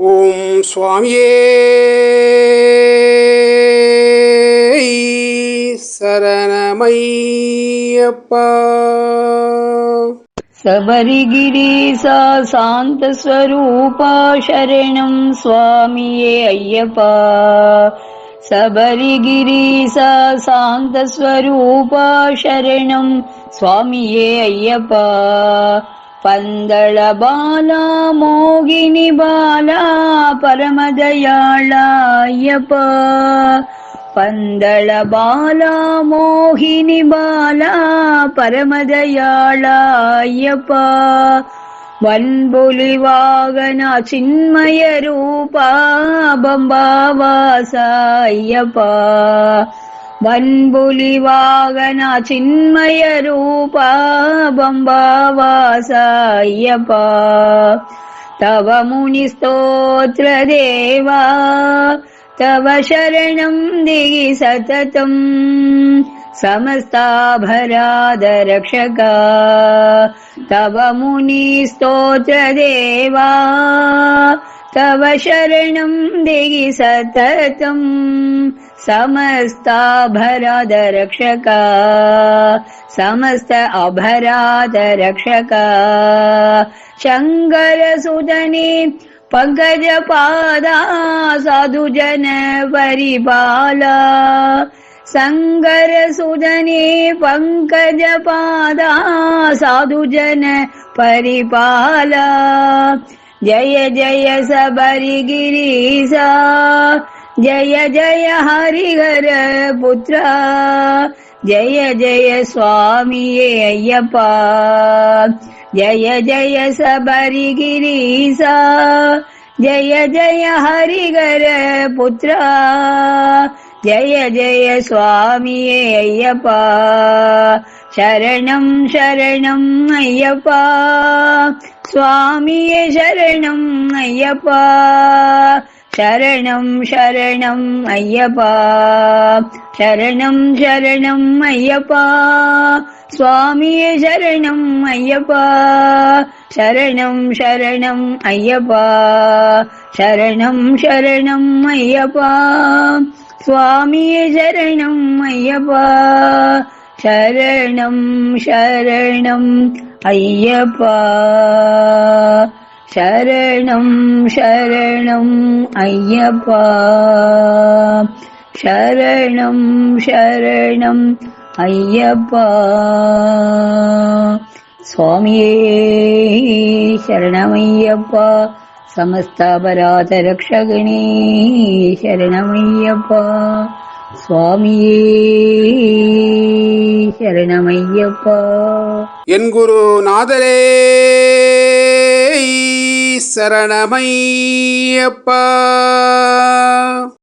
ஓம் சுவாமியே சரணமையப்பா. சபரிகிரீசா சாந்த ஸ்வரூபா சரணம் சுவாமியே ஐயப்பா. சபரிகிரீசா சாந்த ஸ்வரூபா சரணம் சுவாமியே ஐயப்பா. பந்தள பாலா மோகினி பாலா பரமதயாளா ஐயப்பா. பந்தள பாலா மோகினி பாலா பரமதயாளா ஐயப்பா. வன்புலி வாகன சின்மய ரூபா பம்பாவாசா ஐயப்பா. வன்புலி வாகன சின்மய ரூபா பம்பாவாசா ஐயப்பா. தவ முனி ಸ್ತೋತ್ರ தேவா तव शरणं दिगि सततं समस्ताभराद रक्षका. तव मुनि स्तोत्र देवा तव शरणं दिगि सततं समस्ताभराद रक्षका. समस्त अभराद रक्षका. शंकर सुदने पंकज पादा साधु जन परिपाला. शंकर सुदने पंकज पादा साधु जन परिपाला. जय जय सबरिगिरीसा जय जय हरिहर पुत्रा. जय जय स्वामिये अय्यप्पा. जय जय सबरिगिरीसा जय जय हरिहर पुत्रा. जय जय स्वामिये अय्यप्पा. शरणं शरणं अय्यप्पा. स्वामिये शरणं अय्यप्पा. शरणं शरणं अय्यप्पा. शरणं शरणं अय्यप्पा. स्वामिये शरणं अय्यप्पा. शरणं शरणं अय्यप्पा. शरणं शरणं अय्यप्पा. स्वामिये शरणं अय्यप्पा. शरणं शरणं अय्यप्पा. शरणं शरणं अय्यप्पा. शरणं शरणं अय्यप्पा. स्वामिये शरणमय्यप्पा. समस्तापराध रक्षगणे शरणमय्यप्पा. स्वामिये शरणमय्यप्पा. என் குருநாதரே சரணமையப்பா.